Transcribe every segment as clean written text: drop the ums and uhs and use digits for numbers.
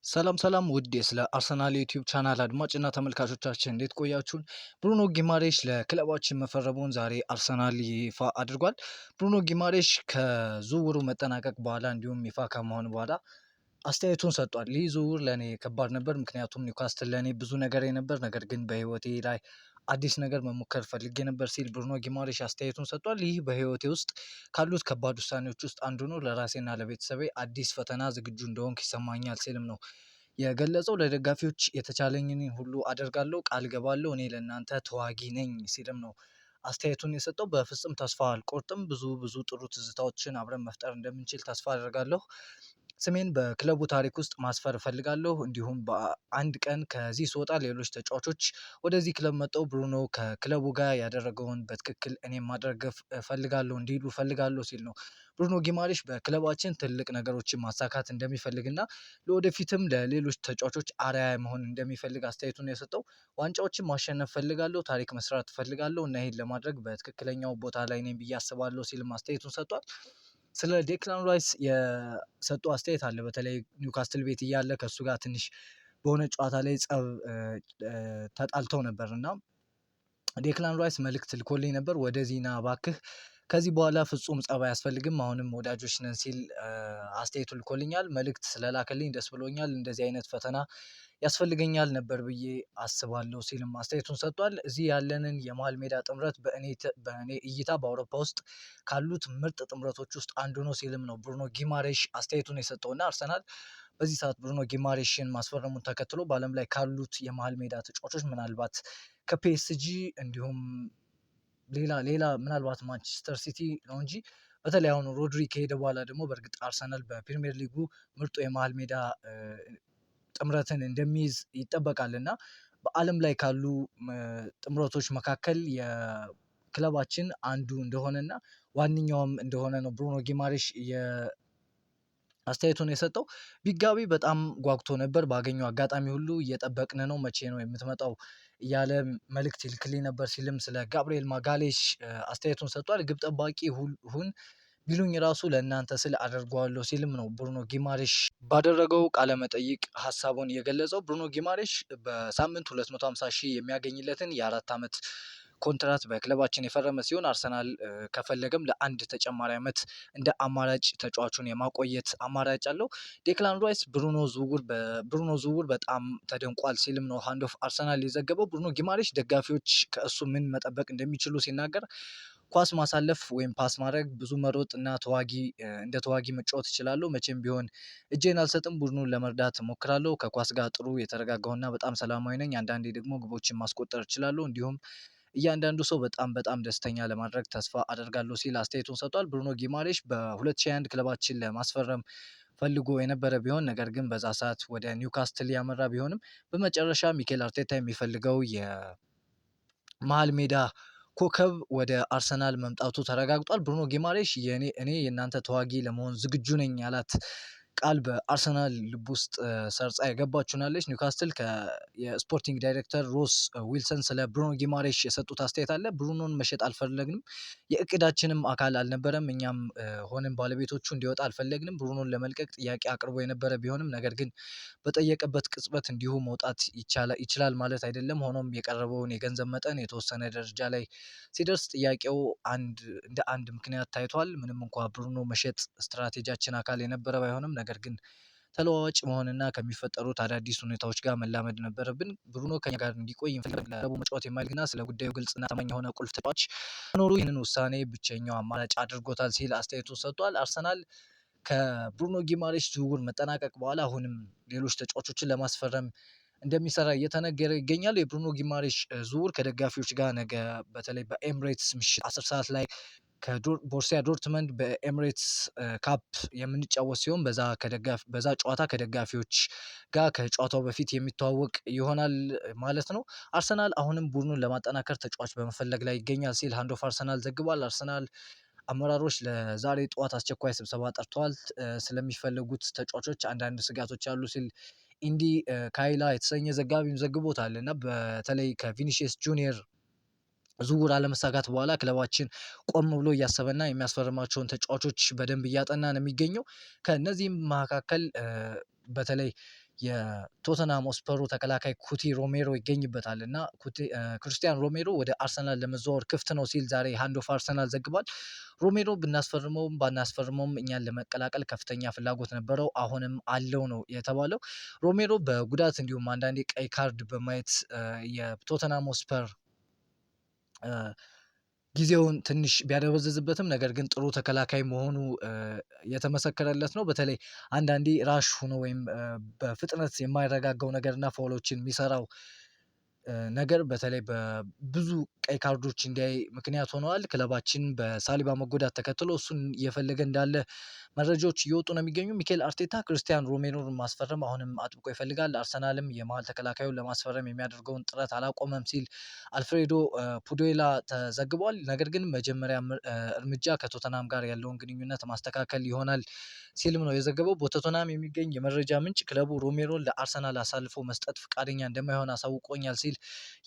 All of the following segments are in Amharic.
ሰላም ሰላም ውድ ስለ አርሰናል የዩቲዩብ ቻናል አድማጭና ተመልካቾቻችን እንዴት ቆያችሁን? ብሩኖ ጊማሬሽ ለክለባችን መፈረሙን ዛሬ አርሰናል ይፋ አድርጓል። ብሩኖ ጊማሬሽ ከዝውውሩ መጠናቀቅ በኋላ እንዲሁም ይፋ ከመሆን በኋላ አስተያየቱን ሰጥቷል። ይህ ዝውውር ለእኔ ከባድ ነበር፣ ምክንያቱም ኒውካስትል ለእኔ ብዙ ነገር ነበር፣ ነገር ግን በህይወቴ ላይ አዲስ ነገር መሞከር ፈልጌ ነበር ሲል ብሩኖ ጊማሬሽ አስተያየቱን ሰጥቷል። ይህ በህይወቴ ውስጥ ካሉት ከባድ ውሳኔዎች ውስጥ አንዱ ነው። ለራሴና ለቤተሰቤ አዲስ ፈተና ዝግጁ እንደሆንኩ ይሰማኛል ሲልም ነው የገለጸው። ለደጋፊዎች የተቻለኝን ሁሉ አደርጋለሁ፣ ቃል ገባለሁ፣ እኔ ለእናንተ ተዋጊ ነኝ ሲልም ነው አስተያየቱን የሰጠው። በፍጹም ተስፋ አልቆርጥም፣ ብዙ ጥሩ ትዝታዎችን አብረን መፍጠር እንደምንችል ተስፋ አደርጋለሁ። ስሜን በክለቡ ታሪክ ውስጥ ማስፈር እፈልጋለሁ። እንዲሁም በአንድ ቀን ከዚህ ስወጣ ሌሎች ተጫዋቾች ወደዚህ ክለብ መጥተው ብሩኖ ከክለቡ ጋር ያደረገውን በትክክል እኔም ማድረግ እፈልጋለሁ እንዲሉ እፈልጋለሁ ሲል ነው ብሩኖ ጊማሬሽ በክለባችን ትልቅ ነገሮችን ማሳካት እንደሚፈልግና ለወደፊትም ለሌሎች ተጫዋቾች አርአያ መሆን እንደሚፈልግ አስተያየቱን የሰጠው። ዋንጫዎችን ማሸነፍ እፈልጋለሁ፣ ታሪክ መስራት እፈልጋለሁ እና ይሄን ለማድረግ በትክክለኛው ቦታ ላይ ነኝ ብዬ አስባለሁ ሲልም አስተያየቱን ሰጥቷል። ስለ ዴክላን ራይስ የሰጡ አስተያየት አለ። በተለይ ኒውካስትል ቤት እያለ ከእሱ ጋር ትንሽ በሆነ ጨዋታ ላይ ጸብ ተጣልተው ነበር እና ዴክላን ራይስ መልእክት ልኮልኝ ነበር፣ ወደዚህ ና እባክህ፣ ከዚህ በኋላ ፍጹም ጸብ አያስፈልግም፣ አሁንም ወዳጆች ነን ሲል አስተያየቱ ልኮልኛል። መልእክት ስለላከልኝ ደስ ብሎኛል። እንደዚህ አይነት ፈተና ያስፈልገኛል ነበር ብዬ አስባለሁ ሲልም አስተያየቱን ሰጥቷል። እዚህ ያለንን የመሃል ሜዳ ጥምረት በእኔ እይታ በአውሮፓ ውስጥ ካሉት ምርጥ ጥምረቶች ውስጥ አንዱ ነው ሲልም ነው ብሩኖ ጊማሬሽ አስተያየቱን የሰጠውና አርሰናል በዚህ ሰዓት ብሩኖ ጊማሬሽን ማስፈረሙን ተከትሎ በዓለም ላይ ካሉት የመሃል ሜዳ ተጫዋቾች ምናልባት ከፒኤስጂ እንዲሁም ሌላ ምናልባት ማንቸስተር ሲቲ ነው እንጂ በተለይ አሁን ሮድሪ ከሄደ በኋላ ደግሞ በእርግጥ አርሰናል በፕሪሚየር ሊጉ ምርጡ የመሃል ሜዳ ጥምረትን እንደሚይዝ ይጠበቃል እና በዓለም ላይ ካሉ ጥምረቶች መካከል የክለባችን አንዱ እንደሆነና ዋነኛውም እንደሆነ ነው ብሩኖ ጊማሬሽ አስተያየቱን የሰጠው። ቢጋቢ በጣም ጓጉቶ ነበር፣ ባገኘው አጋጣሚ ሁሉ እየጠበቅን ነው፣ መቼ ነው የምትመጣው እያለ መልእክት ይልክልኝ ነበር ሲልም ስለ ጋብርኤል ማጋሌሽ አስተያየቱን ሰጥቷል። ግብ ጠባቂ ሁን ቢሉኝ ራሱ ለእናንተ ስል አደርገዋለሁ ሲልም ነው ብሩኖ ጊማሬሽ ባደረገው ቃለመጠይቅ ሀሳቡን የገለጸው። ብሩኖ ጊማሬሽ በሳምንት 250 ሺህ የሚያገኝለትን የአራት ዓመት ኮንትራት በክለባችን የፈረመ ሲሆን አርሰናል ከፈለገም ለአንድ ተጨማሪ ዓመት እንደ አማራጭ ተጫዋቹን የማቆየት አማራጭ አለው። ዴክላን ራይስ በብሩኖ ዝውውር በጣም ተደንቋል ሲልም ነው ሃንድ ኦፍ አርሰናል የዘገበው። ብሩኖ ጊማሬሽ ደጋፊዎች ከእሱ ምን መጠበቅ እንደሚችሉ ሲናገር ኳስ ማሳለፍ ወይም ፓስ ማድረግ፣ ብዙ መሮጥ እና እንደ ተዋጊ መጫወት እችላለሁ። መቼም ቢሆን እጄን አልሰጥም፣ ቡድኑን ለመርዳት እሞክራለሁ። ከኳስ ጋር ጥሩ የተረጋጋሁና በጣም ሰላማዊ ነኝ። አንዳንዴ ደግሞ ግቦችን ማስቆጠር እችላለሁ። እንዲሁም እያንዳንዱ ሰው በጣም ደስተኛ ለማድረግ ተስፋ አደርጋለሁ ሲል አስተያየቱን ሰጥቷል። ብሩኖ ጊማሬሽ በ2021 ክለባችን ለማስፈረም ፈልጎ የነበረ ቢሆን ነገር ግን በዛ ሰዓት ወደ ኒውካስትል ያመራ ቢሆንም በመጨረሻ ሚኬል አርቴታ የሚፈልገው የመሃል ሜዳ ኮከብ ወደ አርሰናል መምጣቱ ተረጋግጧል። ብሩኖ ጊማሬሽ እኔ የእናንተ ተዋጊ ለመሆን ዝግጁ ነኝ ያላት ቃል በአርሰናል ልብ ውስጥ ሰርጻ የገባች ሆናለች። ኒውካስትል የስፖርቲንግ ዳይሬክተር ሮስ ዊልሰን ስለ ብሩኖ ጊማሬሽ የሰጡት አስተያየት አለ። ብሩኖን መሸጥ አልፈለግንም፣ የእቅዳችንም አካል አልነበረም። እኛም ሆነን ባለቤቶቹ እንዲወጣ አልፈለግንም። ብሩኖን ለመልቀቅ ጥያቄ አቅርቦ የነበረ ቢሆንም ነገር ግን በጠየቀበት ቅጽበት እንዲሁ መውጣት ይችላል ማለት አይደለም። ሆኖም የቀረበውን የገንዘብ መጠን የተወሰነ ደረጃ ላይ ሲደርስ ጥያቄው እንደ አንድ ምክንያት ታይቷል። ምንም እንኳ ብሩኖ መሸጥ ስትራቴጂያችን አካል የነበረ ባይሆንም ነገር ግን ተለዋዋጭ መሆንና ከሚፈጠሩት አዳዲስ ሁኔታዎች ጋር መላመድ ነበረብን። ብሩኖ ከኛ ጋር እንዲቆይ ለክለቡ መጫወት የማይፈልግና ስለ ጉዳዩ ግልጽና ታማኝ የሆነ ቁልፍ ተጫዋች መኖሩ ይህንን ውሳኔ ብቸኛው አማራጭ አድርጎታል ሲል አስተያየቱን ሰጥቷል። አርሰናል ከብሩኖ ጊማሬሽ ዝውውር መጠናቀቅ በኋላ አሁንም ሌሎች ተጫዋቾችን ለማስፈረም እንደሚሰራ እየተነገረ ይገኛል። የብሩኖ ጊማሬሽ ዝውውር ከደጋፊዎች ጋር ነገ በተለይ በኤምሬትስ ምሽት 10 ሰዓት ላይ ከቦርሲያ ዶርትመንድ በኤምሬትስ ካፕ የምንጫወት ሲሆን በዛ ጨዋታ ከደጋፊዎች ጋር ከጨዋታው በፊት የሚተዋወቅ ይሆናል ማለት ነው። አርሰናል አሁንም ቡድኑን ለማጠናከር ተጫዋች በመፈለግ ላይ ይገኛል ሲል ሃንድ ኦፍ አርሰናል ዘግቧል። አርሰናል አመራሮች ለዛሬ ጠዋት አስቸኳይ ስብሰባ ጠርተዋል። ስለሚፈለጉት ተጫዋቾች አንዳንድ ስጋቶች አሉ ሲል ኢንዲ ካይላ የተሰኘ ዘጋቢም ዘግቦታል እና በተለይ ከቪኒሺየስ ጁኒየር ዝውውር አለመሳካት በኋላ ክለባችን ቆም ብሎ እያሰበና የሚያስፈርማቸውን ተጫዋቾች በደንብ እያጠና ነው የሚገኘው። ከእነዚህም መካከል በተለይ የቶተንሃም ሆትስፐሩ ተከላካይ ኩቲ ሮሜሮ ይገኝበታል እና ክርስቲያን ሮሜሮ ወደ አርሰናል ለመዘዋወር ክፍት ነው ሲል ዛሬ ሃንድ ኦፍ አርሰናል ዘግቧል። ሮሜሮ ብናስፈርመውም ባናስፈርመውም እኛን ለመቀላቀል ከፍተኛ ፍላጎት ነበረው፣ አሁንም አለው ነው የተባለው። ሮሜሮ በጉዳት እንዲሁም አንዳንዴ ቀይ ካርድ በማየት የቶተንሃም ሆትስፐር ጊዜውን ትንሽ ቢያደበዝዝበትም ነገር ግን ጥሩ ተከላካይ መሆኑ የተመሰከረለት ነው። በተለይ አንዳንዴ ራሽ ሆኖ ወይም በፍጥነት የማይረጋጋው ነገርና ፋውሎችን የሚሰራው ነገር በተለይ በብዙ ቀይ ካርዶች እንዲያይ ምክንያት ሆነዋል። ክለባችን በሳሊባ መጎዳት ተከትሎ እሱን እየፈለገ እንዳለ መረጃዎች እየወጡ ነው የሚገኙ። ሚኬል አርቴታ ክርስቲያን ሮሜሮን ማስፈረም አሁንም አጥብቆ ይፈልጋል። አርሰናልም የመሀል ተከላካዩን ለማስፈረም የሚያደርገውን ጥረት አላቆመም ሲል አልፍሬዶ ፑዴላ ተዘግቧል። ነገር ግን መጀመሪያ እርምጃ ከቶተናም ጋር ያለውን ግንኙነት ማስተካከል ይሆናል ሲልም ነው የዘገበው። በቶተናም የሚገኝ የመረጃ ምንጭ ክለቡ ሮሜሮን ለአርሰናል አሳልፎ መስጠት ፈቃደኛ እንደማይሆን አሳውቆኛል ሲል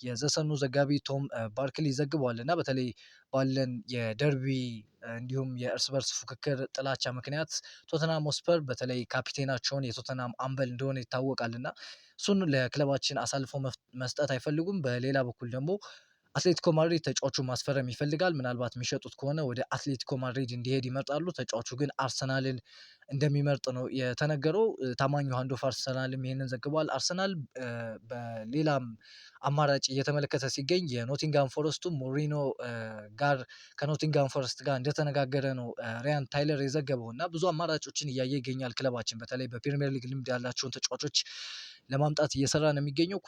የዘሰኑ ዘጋቢ ቶም ባርክሊ ዘግቧል። እና በተለይ ባለን የደርቢ እንዲሁም የእርስ በርስ ፉክክር ጥላቻ ምክንያት ቶተናም ሆትስፐር በተለይ ካፒቴናቸውን የቶተናም አምበል እንደሆነ ይታወቃል እና እሱን ለክለባችን አሳልፎ መስጠት አይፈልጉም። በሌላ በኩል ደግሞ አትሌቲኮ ማድሪድ ተጫዋቹ ማስፈረም ይፈልጋል። ምናልባት የሚሸጡት ከሆነ ወደ አትሌቲኮ ማድሪድ እንዲሄድ ይመርጣሉ። ተጫዋቹ ግን አርሰናልን እንደሚመርጥ ነው የተነገረው። ታማኙ ሃንድ ኦፍ አርሰናልም ይህንን ዘግቧል። አርሰናል በሌላም አማራጭ እየተመለከተ ሲገኝ የኖቲንጋም ፎረስቱ ሞሪኖ ጋር ከኖቲንጋም ፎረስት ጋር እንደተነጋገረ ነው ሪያን ታይለር የዘገበው እና ብዙ አማራጮችን እያየ ይገኛል ክለባችን በተለይ በፕሪሚየር ሊግ ልምድ ያላቸውን ተጫዋቾች ለማምጣት እየሰራ ነው የሚገኘው።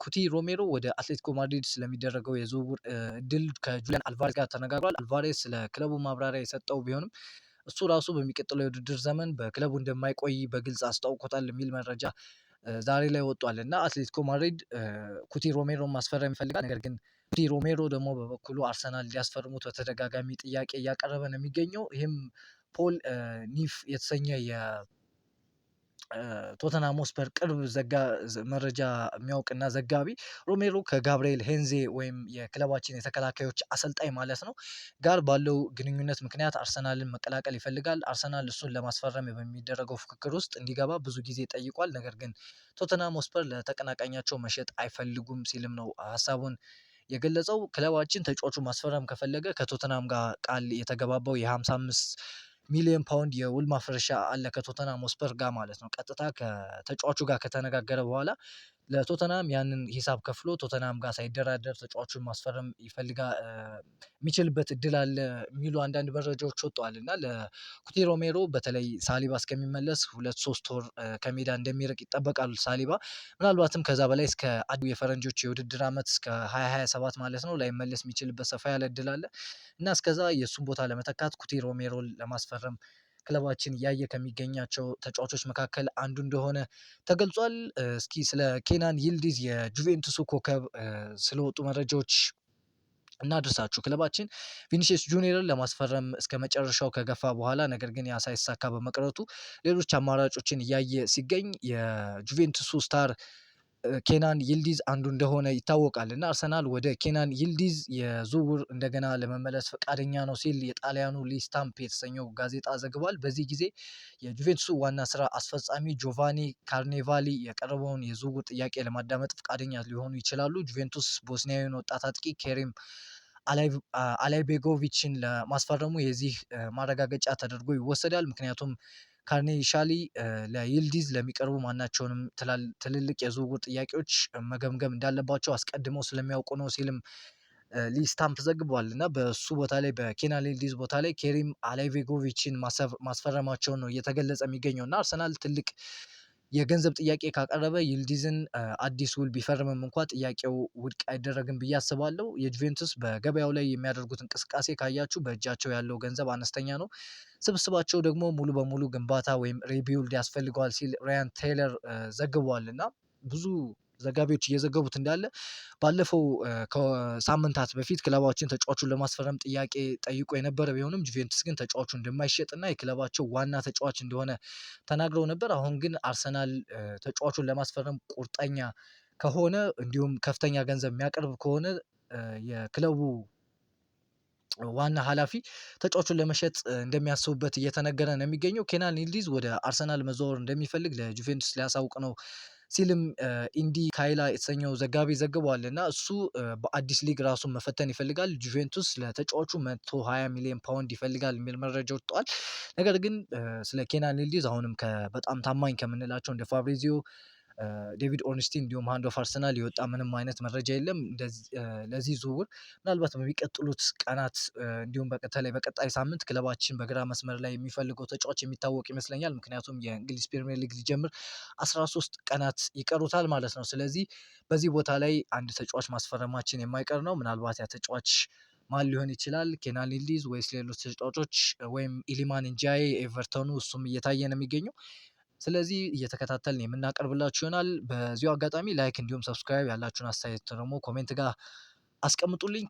ኩቲ ሮሜሮ ወደ አትሌቲኮ ማድሪድ ስለሚደረገው የዝውውር እድል ከጁሊያን አልቫሬዝ ጋር ተነጋግሯል። አልቫሬዝ ስለ ክለቡ ማብራሪያ የሰጠው ቢሆንም እሱ ራሱ በሚቀጥለው የውድድር ዘመን በክለቡ እንደማይቆይ በግልጽ አስታውቆታል የሚል መረጃ ዛሬ ላይ ወጧል እና አትሌቲኮ ማድሪድ ኩቲ ሮሜሮን ማስፈረም ይፈልጋል። ነገር ግን ኩቲ ሮሜሮ ደግሞ በበኩሉ አርሰናል ሊያስፈርሙት በተደጋጋሚ ጥያቄ እያቀረበ ነው የሚገኘው። ይህም ፖል ኒፍ የተሰኘ ቶተንሃም ሆትስፐር ቅርብ መረጃ የሚያውቅና ዘጋቢ ሮሜሮ ከጋብርኤል ሄንዜ ወይም የክለባችን የተከላካዮች አሰልጣኝ ማለት ነው ጋር ባለው ግንኙነት ምክንያት አርሰናልን መቀላቀል ይፈልጋል። አርሰናል እሱን ለማስፈረም በሚደረገው ፍክክር ውስጥ እንዲገባ ብዙ ጊዜ ጠይቋል። ነገር ግን ቶተንሃም ሆትስፐር ለተቀናቃኛቸው መሸጥ አይፈልጉም ሲልም ነው ሀሳቡን የገለጸው። ክለባችን ተጫዋቹ ማስፈረም ከፈለገ ከቶተንሃም ጋር ቃል የተገባባው የ55 ሚሊዮን ፓውንድ የውል ማፍረሻ አለ ከቶተንሃም ሆትስፐር ጋር ማለት ነው። ቀጥታ ከተጫዋቹ ጋር ከተነጋገረ በኋላ ለቶተንሃም ያንን ሂሳብ ከፍሎ ቶተንሃም ጋር ሳይደራደር ተጫዋቹን ማስፈረም የሚችልበት እድል አለ የሚሉ አንዳንድ መረጃዎች ወጥተዋል እና ለኩቲ ሮሜሮ በተለይ ሳሊባ እስከሚመለስ 2-3 ወር ከሜዳ እንደሚርቅ ይጠበቃል። ሳሊባ ምናልባትም ከዛ በላይ እስከ የፈረንጆች የውድድር ዓመት እስከ 2027 ማለት ነው ላይመለስ የሚችልበት ሰፋ ያለ እድል አለ እና እስከዛ የእሱን ቦታ ለመተካት ኩቲ ሮሜሮን ለማስፈረም ክለባችን እያየ ከሚገኛቸው ተጫዋቾች መካከል አንዱ እንደሆነ ተገልጿል። እስኪ ስለ ኬናን ይልዲዝ የጁቬንቱሱ ኮከብ ስለወጡ መረጃዎች እናድርሳችሁ። ክለባችን ቪኒሲየስ ጁኒየርን ለማስፈረም እስከ መጨረሻው ከገፋ በኋላ ነገር ግን ያ ሳይሳካ በመቅረቱ ሌሎች አማራጮችን እያየ ሲገኝ የጁቬንቱሱ ስታር ኬናን ይልዲዝ አንዱ እንደሆነ ይታወቃል እና አርሰናል ወደ ኬናን ይልዲዝ የዝውውር እንደገና ለመመለስ ፈቃደኛ ነው ሲል የጣሊያኑ ሊስታምፕ የተሰኘው ጋዜጣ ዘግቧል። በዚህ ጊዜ የጁቬንቱሱ ዋና ስራ አስፈጻሚ ጆቫኒ ካርኔቫሊ የቀረበውን የዝውውር ጥያቄ ለማዳመጥ ፈቃደኛ ሊሆኑ ይችላሉ። ጁቬንቱስ ቦስኒያዊን ወጣት አጥቂ ኬሪም አላይቤጎቪችን ለማስፈረሙ የዚህ ማረጋገጫ ተደርጎ ይወሰዳል። ምክንያቱም ካርኔሻሊ ለይልዲዝ ለሚቀርቡ ማናቸውንም ትልልቅ የዝውውር ጥያቄዎች መገምገም እንዳለባቸው አስቀድመው ስለሚያውቁ ነው ሲልም ሊስታምፕ ዘግቧል እና በሱ ቦታ ላይ በኬናን ይልዲዝ ቦታ ላይ ኬሪም አላይቬጎቪችን ማስፈረማቸውን ነው እየተገለጸ የሚገኘው እና አርሰናል ትልቅ የገንዘብ ጥያቄ ካቀረበ ይልዲዝን አዲስ ውል ቢፈርምም እንኳ ጥያቄው ውድቅ አይደረግም ብዬ አስባለሁ። የጁቬንቱስ በገበያው ላይ የሚያደርጉት እንቅስቃሴ ካያችሁ በእጃቸው ያለው ገንዘብ አነስተኛ ነው። ስብስባቸው ደግሞ ሙሉ በሙሉ ግንባታ ወይም ሪቢውልድ ያስፈልገዋል ሲል ራያን ቴይለር ዘግቧል እና ብዙ ዘጋቢዎች እየዘገቡት እንዳለ ባለፈው ከሳምንታት በፊት ክለባችን ተጫዋቹን ለማስፈረም ጥያቄ ጠይቆ የነበረ ቢሆንም ጁቬንቱስ ግን ተጫዋቹ እንደማይሸጥና የክለባቸው ዋና ተጫዋች እንደሆነ ተናግረው ነበር። አሁን ግን አርሰናል ተጫዋቹን ለማስፈረም ቁርጠኛ ከሆነ እንዲሁም ከፍተኛ ገንዘብ የሚያቀርብ ከሆነ የክለቡ ዋና ኃላፊ ተጫዋቹን ለመሸጥ እንደሚያስቡበት እየተነገረ ነው የሚገኘው። ኬናን ይልዲዝ ወደ አርሰናል መዘዋወር እንደሚፈልግ ለጁቬንቱስ ሊያሳውቅ ነው ሲልም ኢንዲ ካይላ የተሰኘው ዘጋቢ ዘግቧል። እና እሱ በአዲስ ሊግ ራሱን መፈተን ይፈልጋል። ጁቬንቱስ ለተጫዋቹ 120 ሚሊዮን ፓውንድ ይፈልጋል የሚል መረጃ ወጥቷል። ነገር ግን ስለ ኬናን ይልዲዝ አሁንም በጣም ታማኝ ከምንላቸው እንደ ፋብሪዚዮ ዴቪድ ኦርንስቲን እንዲሁም ሃንድ ኦፍ አርሰናል የወጣ ምንም አይነት መረጃ የለም። ለዚህ ዝውውር ምናልባት በሚቀጥሉት ቀናት እንዲሁም በተለይ በቀጣይ ሳምንት ክለባችን በግራ መስመር ላይ የሚፈልገው ተጫዋች የሚታወቅ ይመስለኛል። ምክንያቱም የእንግሊዝ ፕሪሚየር ሊግ ሊጀምር 13 ቀናት ይቀሩታል ማለት ነው። ስለዚህ በዚህ ቦታ ላይ አንድ ተጫዋች ማስፈረማችን የማይቀር ነው። ምናልባት ያ ተጫዋች ማን ሊሆን ይችላል? ኬናን ይልዲዝ ወይስ ሌሎች ተጫዋቾች ወይም ኢሊማን እንጃዬ ኤቨርተኑ፣ እሱም እየታየ ነው የሚገኘው። ስለዚህ እየተከታተልን የምናቀርብላችሁ ይሆናል። በዚሁ አጋጣሚ ላይክ እንዲሁም ሰብስክራይብ ያላችሁን አስተያየት ደግሞ ኮሜንት ጋር አስቀምጡልኝ።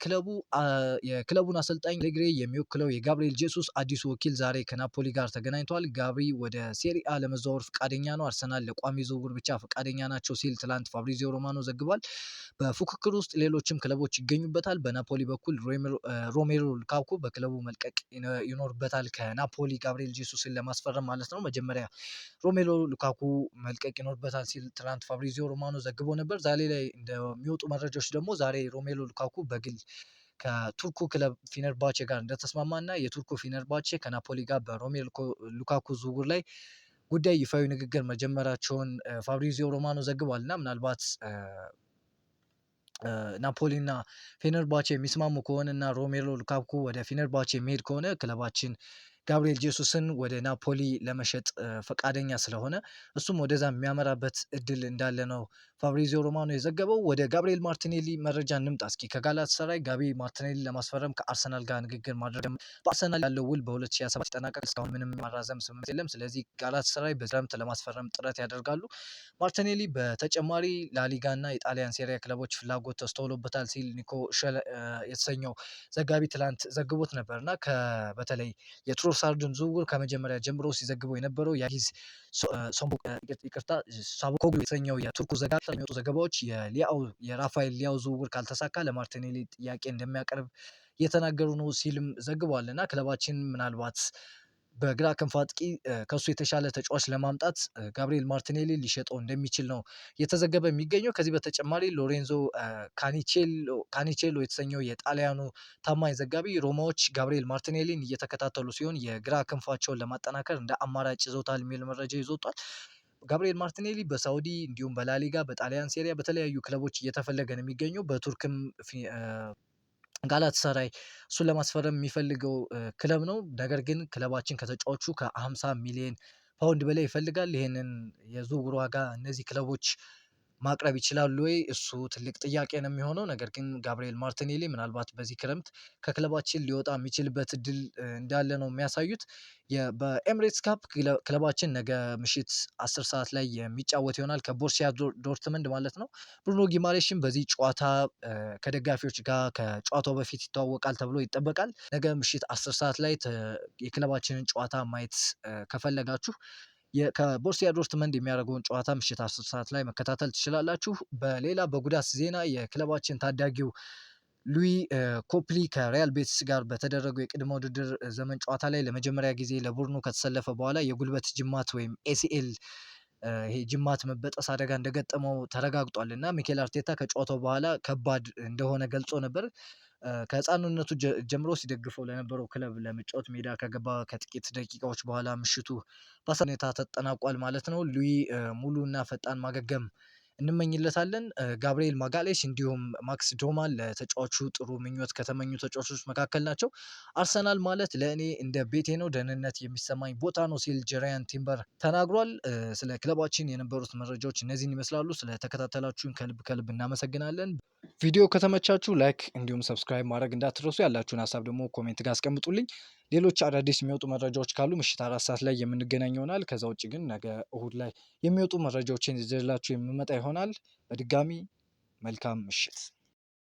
የክለቡን አሰልጣኝ አሌግሪ የሚወክለው የጋብሪኤል ጄሱስ አዲሱ ወኪል ዛሬ ከናፖሊ ጋር ተገናኝቷል። ጋብሪ ወደ ሴሪአ ለመዘዋወር ፈቃደኛ ነው፣ አርሰናል ለቋሚ ዝውውር ብቻ ፈቃደኛ ናቸው ሲል ትላንት ፋብሪዚዮ ሮማኖ ዘግቧል። በፉክክር ውስጥ ሌሎችም ክለቦች ይገኙበታል። በናፖሊ በኩል ሮሜሮ ሉካኩ በክለቡ መልቀቅ ይኖርበታል፣ ከናፖሊ ጋብሪኤል ጄሱስን ለማስፈረም ማለት ነው። መጀመሪያ ሮሜሎ ሉካኩ መልቀቅ ይኖርበታል ሲል ትናንት ፋብሪዚዮ ሮማኖ ዘግቦ ነበር። ዛሬ ላይ እንደሚወጡ መረጃዎች ደግሞ ዛሬ ሮሜሎ ሉካኩ በግል ከቱርኩ ክለብ ፊነርባቼ ጋር እንደተስማማ እና የቱርኩ ፊነርባቼ ከናፖሊ ጋር በሮሜሎ ሉካኩ ዝውውር ላይ ጉዳይ ይፋዊ ንግግር መጀመራቸውን ፋብሪዚዮ ሮማኖ ዘግቧል። እና ምናልባት ናፖሊ እና ፌነርባቼ የሚስማሙ ከሆነ እና ሮሜሎ ሉካኩ ወደ ፌነርባቼ የሚሄድ ከሆነ ክለባችን ጋብሪኤል ጄሱስን ወደ ናፖሊ ለመሸጥ ፈቃደኛ ስለሆነ እሱም ወደዛ የሚያመራበት እድል እንዳለ ነው ፋብሪዚዮ ሮማኖ የዘገበው። ወደ ጋብሪኤል ማርቲኔሊ መረጃ እንምጣ እስኪ። ከጋላት ሰራይ ጋቢ ማርቲኔሊ ለማስፈረም ከአርሰናል ጋር ንግግር ማድረግ በአርሰናል ያለው ውል በ2027 ይጠናቀቅ። እስካሁን ምንም ማራዘም ስምምነት የለም። ስለዚህ ጋላት ሰራይ በክረምት ለማስፈረም ጥረት ያደርጋሉ። ማርቲኔሊ በተጨማሪ ላሊጋ እና የጣሊያን ሴሪያ ክለቦች ፍላጎት ተስተውሎበታል ሲል ኒኮ የተሰኘው ዘጋቢ ትላንት ዘግቦት ነበር እና በተለይ የትሮሳርድን ዝውውር ከመጀመሪያ ጀምሮ ሲዘግበው የነበረው ያጊዝ ሳቦኮግሉ የተሰኘው የቱርኩ ዘጋቢ የሚወጡ ዘገባዎች የራፋኤል ሊያው ዝውውር ካልተሳካ ለማርቲኔሊ ጥያቄ እንደሚያቀርብ እየተናገሩ ነው ሲልም ዘግቧል። እና ክለባችን ምናልባት በግራ ክንፍ አጥቂ ከሱ የተሻለ ተጫዋች ለማምጣት ጋብሪኤል ማርቲኔሊ ሊሸጠው እንደሚችል ነው እየተዘገበ የሚገኘው። ከዚህ በተጨማሪ ሎሬንዞ ካኒቼሎ የተሰኘው የጣሊያኑ ታማኝ ዘጋቢ ሮማዎች ጋብሪኤል ማርቲኔሊን እየተከታተሉ ሲሆን የግራ ክንፋቸውን ለማጠናከር እንደ አማራጭ ይዘውታል የሚል መረጃ ይዞቷል። ጋብሪኤል ማርቲኔሊ በሳውዲ እንዲሁም በላሊጋ በጣሊያን ሴሪያ በተለያዩ ክለቦች እየተፈለገ ነው የሚገኘው። በቱርክም ጋላት ሰራይ እሱን ለማስፈረም የሚፈልገው ክለብ ነው። ነገር ግን ክለባችን ከተጫዋቹ ከ50 ሚሊዮን ፓውንድ በላይ ይፈልጋል። ይህንን የዝውውር ዋጋ እነዚህ ክለቦች ማቅረብ ይችላሉ ወይ? እሱ ትልቅ ጥያቄ ነው የሚሆነው። ነገር ግን ጋብሪኤል ማርቲኔሊ ምናልባት በዚህ ክረምት ከክለባችን ሊወጣ የሚችልበት እድል እንዳለ ነው የሚያሳዩት። በኤምሬትስ ካፕ ክለባችን ነገ ምሽት 10 ሰዓት ላይ የሚጫወት ይሆናል ከቦርሲያ ዶርትመንድ ማለት ነው። ብሩኖ ጊማሬሽን በዚህ ጨዋታ ከደጋፊዎች ጋር ከጨዋታው በፊት ይተዋወቃል ተብሎ ይጠበቃል። ነገ ምሽት 10 ሰዓት ላይ የክለባችንን ጨዋታ ማየት ከፈለጋችሁ ከቦርሲያ ዶርትመንድ የሚያደርገውን ጨዋታ ምሽት 10 ሰዓት ላይ መከታተል ትችላላችሁ። በሌላ በጉዳት ዜና የክለባችን ታዳጊው ሉዊ ኮፕሊ ከሪያል ቤቲስ ጋር በተደረገው የቅድመ ውድድር ዘመን ጨዋታ ላይ ለመጀመሪያ ጊዜ ለቡድኑ ከተሰለፈ በኋላ የጉልበት ጅማት ወይም ኤሲኤል ይሄ ጅማት መበጠስ አደጋ እንደገጠመው ተረጋግጧል እና ሚኬል አርቴታ ከጨዋታው በኋላ ከባድ እንደሆነ ገልጾ ነበር። ከህፃንነቱ ጀምሮ ሲደግፈው ለነበረው ክለብ ለመጫወት ሜዳ ከገባ ከጥቂት ደቂቃዎች በኋላ ምሽቱ በአሳዛኝ ሁኔታ ተጠናቋል ማለት ነው። ሉዊ ሙሉ እና ፈጣን ማገገም እንመኝለታለን። ጋብሪኤል ማጋሌሽ እንዲሁም ማክስ ዶማን ለተጫዋቹ ጥሩ ምኞት ከተመኙ ተጫዋቾች መካከል ናቸው። አርሰናል ማለት ለእኔ እንደ ቤቴ ነው፣ ደህንነት የሚሰማኝ ቦታ ነው ሲል ጀራያን ቲምበር ተናግሯል። ስለ ክለባችን የነበሩት መረጃዎች እነዚህን ይመስላሉ። ስለተከታተላችሁን ከልብ ከልብ እናመሰግናለን። ቪዲዮ ከተመቻችሁ ላይክ እንዲሁም ሰብስክራይብ ማድረግ እንዳትረሱ። ያላችሁን ሀሳብ ደግሞ ኮሜንት ጋር አስቀምጡልኝ። ሌሎች አዳዲስ የሚወጡ መረጃዎች ካሉ ምሽት 4 ሰዓት ላይ የምንገናኝ ይሆናል። ከዛ ውጭ ግን ነገ እሁድ ላይ የሚወጡ መረጃዎችን ይዘላችሁ የምመጣ ይሆናል። በድጋሚ መልካም ምሽት።